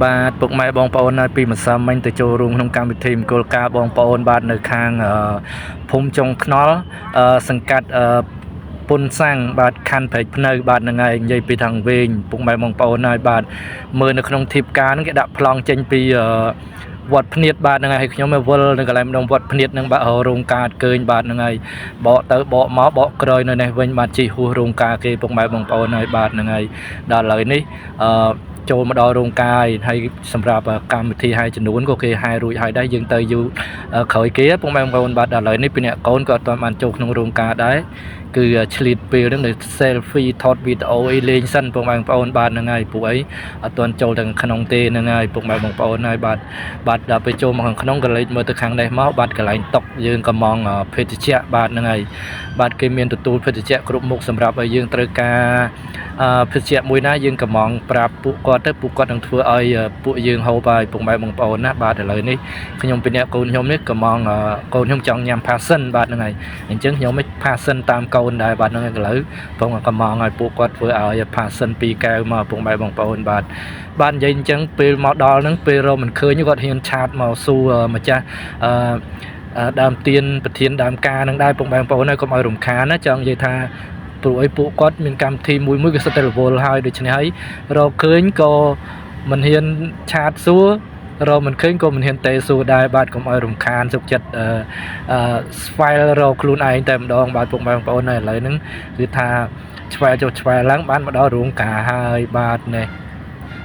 បាទពុកម៉ែបងប្អូននៅពីម្សិលមិញទៅចូលរួមក្នុងកម្មវិធីមង្គលការបងប្អូនបាទនៅខាងភូមិចុងខ្នល់សង្កាត់ពុនសាំងបាទខណ្ឌព្រែកភ្នៅបាទហ្នឹងហើយនិយាយពីខាងវិញពុកម៉ែបងប្អូនហើយបាទមើលនៅក្នុងធីបការហ្នឹងគេដាក់ប្លង់ចេញពីវត្តភ្នៀតបាទហ្នឹងហើយខ្ញុំមកវល់នៅកន្លែងម្ដងវត្តភ្នៀតហ្នឹងបាទរោងការកើញបាទហ្នឹងហើយបកទៅបកមកបកក្រោយនៅនេះវិញបាទជីហួសរោងការគេពុកម៉ែបងប្អូនហើយបាទហ្នឹងហើយដល់ឥឡូវនេះចូលមកដល់រោងការហើយសម្រាប់កម្មវិធីហែចំនួនក៏គេហែរួចហើយដែរយើងទៅយូរក្រោយគេពុកម៉ែបងប្អូនបាទដល់ឥឡូវនេះពីអ្នកកូនក៏អត់ទាន់បានចូលក្នុងរោងការដែរគឺឆ្លៀតពេលហ្នឹងនៅ selfie ថតវីដេអូអីលេងសិនពុកម៉ែបងប្អូនបាទហ្នឹងហើយពួកអីអត់ទាន់ចូលទាំងក្នុងទេហ្នឹងហើយពុកម៉ែបងប្អូនហើយបាទដល់ពេលចូលមកខាងក្នុងក៏លេចមើលទៅខាងនេះមកបាទកន្លែងតុកយើងក៏មកភេទជ្ជៈបាទហ្នឹងហើយបាទគេមានទទួលភេទជ្ជៈគ្រប់មុខសម្រាប់ឲ្យយើងត្រូវការភេទជ្ជៈមួយណាយើងក៏មកប្រាប់ពួកគាត់ទៅពួកគាត់នឹងធ្វើឲ្យពួកយើងហូបហើយពុកម៉ែបងប្អូនណាបាទឥឡូវនេះខ្ញុំពីអ្នកកូនខ្ញុំនេះក៏មកកូនខ្ញុំចង់ញ៉ាំ passion បាទហ្នឹងហើយអញ្ចឹងខ្ញុំមិន passion តាមកូនដែរបាទហ្នឹងឥឡូវผมក៏មកឲ្យពួកគាត់ធ្វើឲ្យ passion 2កែវមកពុកម៉ែបងប្អូនបាទនិយាយអញ្ចឹងពេលមកដល់ហ្នឹងពេលរកមិនឃើញគាត់ហ៊ានឆាតមកសួរម្ចាស់ដើមទៀនប្រធានដើមការហ្នឹងដែរពុកម៉ែបងប្អូនហើយកុំឲ្យរំខានណាចង់និយាយថាព្រោះអីពួកគាត់មានកម្មវិធីមួយក៏សិតតែរវល់ហើយដូច្នេះហើយរកឃើញក៏មិនហ៊ានឆាតសួររកមិនឃើញក៏មិនហ៊ានទេសួរដែរបាទកុំឲ្យរំខានសុខចិត្តស្វែងរកខ្លួនឯងតែម្ដងបាទពុកម៉ែបងប្អូនឥឡូវហ្នឹងគឺថាឆ្វែលចុះឆ្វែលឡើងបានមកដល់រោងការហើយបាទនេះ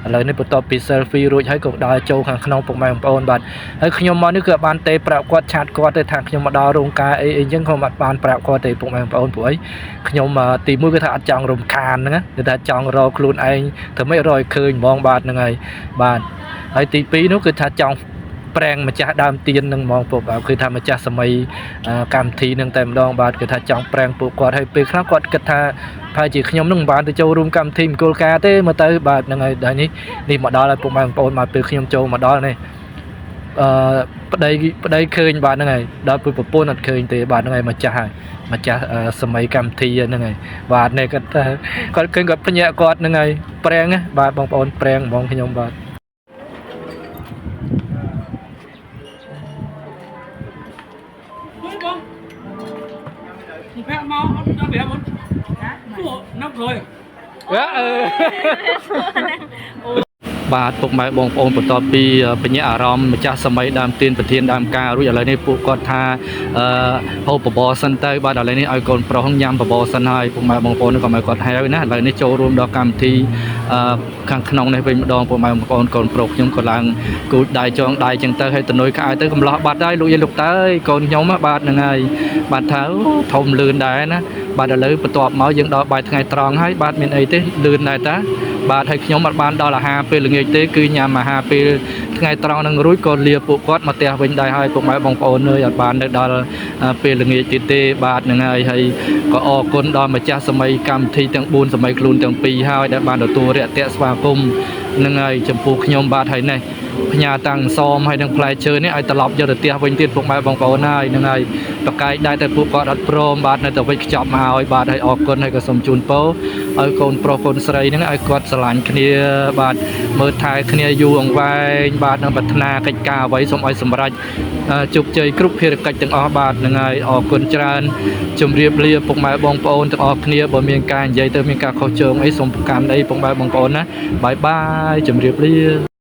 ឥឡូវនេះបន្ទាប់ពី selfie រួចហើយក៏ដល់ចូលខាងក្នុងពុកម៉ែបងប្អូនបាទហើយខ្ញុំមកនេះគឺបានទេប្រាប់គាត់ឆាតគាត់ទៅថាខ្ញុំមកដល់រោងការអីអញ្ចឹងខ្ញុំអត់បានប្រាប់គាត់ទេពុកម៉ែបងប្អូនព្រោះអីខ្ញុំទីមួយគឺថាអត់ចង់រំខានហ្នឹងគឺថាចង់រកខ្លួនឯងធ្វើម៉េចរកឲ្យឃើញហ្មងបាទហ្នឹងហើយបាទហើយទី2នោះគឺថាចង់ប្រេងម្ចាស់ដើមទៀននឹងហ្មងពុកបាទគឺថាម្ចាស់សម័យកម្មវិធីនឹងតែម្ដងបាទគឺថាចង់ប្រេងពួកគាត់ហើយពេលខ្លះគាត់គិតថាប្រហែលជាខ្ញុំនឹងមិនបានទៅចូលរួមកម្មវិធីមង្គលការទេមកទៅបាទហ្នឹងហើយដល់នេះមកដល់ហើយពុកម៉ែបងប្អូនមកពេលខ្ញុំចូលមកដល់នេះប្តីឃើញបាទហ្នឹងហើយដល់ពេលប្រពន្ធអត់ឃើញទេបាទហ្នឹងហើយម្ចាស់ហើយម្ចាស់សម័យកម្មវិធីហ្នឹងហើយបាទនេះគាត់ឃើញគាត់ភ្ញាក់គាត់ហ្នឹងហើយប្រេងបាទបងប្អូនប្រេងហ្មងខ្ញុំបាទPhép mau nó bị muốn nóc rồi បាទពុកម៉ែបងប្អូនបន្ទាប់ពីបញ្ញាអារម្មណ៍ម្ចាស់សម័យដើមទៀនប្រធានដើមការរួចឥឡូវនេះពួកគាត់ថាហូបបបរសិនទៅបាទឥឡូវនេះឲ្យកូនប្រុសញ៉ាំបបរសិនហើយពុកម៉ែបងប្អូនក៏មកគាត់ហៅណាឥឡូវនេះចូលរួមដល់កម្មវិធីខាងក្នុងនេះវិញម្ដងពុកម៉ែបងប្អូនកូនប្រុសខ្ញុំក៏ឡើងគូចដៃចងដៃចឹងទៅហើយតនុយក្អែទៅកំឡោះបាត់ហើយលោកយាយលោកតើកូនខ្ញុំបាទហ្នឹងហើយបាទថាធំលឿនដែរណាបាទឥឡូវបន្ទាប់មកយើងដល់បាយថ្ងៃត្រង់ហើយបាទមានអីទេលឿនដែរតាបាទហើយខ្ញុំអត់បានដល់អាហារពេលល្ងាចទេគឺញ៉ាំអាហារពេលថ្ងៃត្រង់នឹងរួចក៏លាពួកគាត់មកផ្ទះវិញដែរហើយពុកម៉ែបងប្អូនអើយអត់បានទៅដល់ពេលល្ងាចទៀតទេបាទហ្នឹងហើយក៏អរគុណដល់ម្ចាស់សម័យកម្មវិធីទាំង4សម័យខ្លួនទាំង2ហើយដែលបានទទួលរាក់ទាក់ស្វាគមន៍ហ្នឹងហើយចំពោះខ្ញុំបាទហើយនេះផ្ញើតាំងសមហើយនឹងផ្លែឈើនេះឲ្យត្រឡប់យកទៅផ្ទះវិញទៀតពុកម៉ែបងប្អូនហើយហ្នឹងហើយបកាយដែរតែពួកគាត់អត់ព្រមបាទនៅតែវិចខ្ចប់មកឲ្យបាទហើយអរគុណហើយក៏សូមជូនពរឲ្យកូនប្រុសកូនស្រីហ្នឹងឲ្យគាត់ស្រឡាញ់គ្នាបាទមើលថែគ្នាយូរអង្វែងបាទនឹងប្រាថ្នាកិច្ចការអ្វីសូមឲ្យសម្រេចជោគជ័យគ្រប់ភារកិច្ចទាំងអស់បាទហ្នឹងហើយអរគុណច្រើនជម្រាបលាពុកម៉ែបងប្អូនទាំងអស់គ្នាបើមានការនិយាយទៅមានការខុសឆ្គងអីសូមប្រកាន់អីពុកម៉ែបងប្អូនណាបាយបាយជម្រាបលា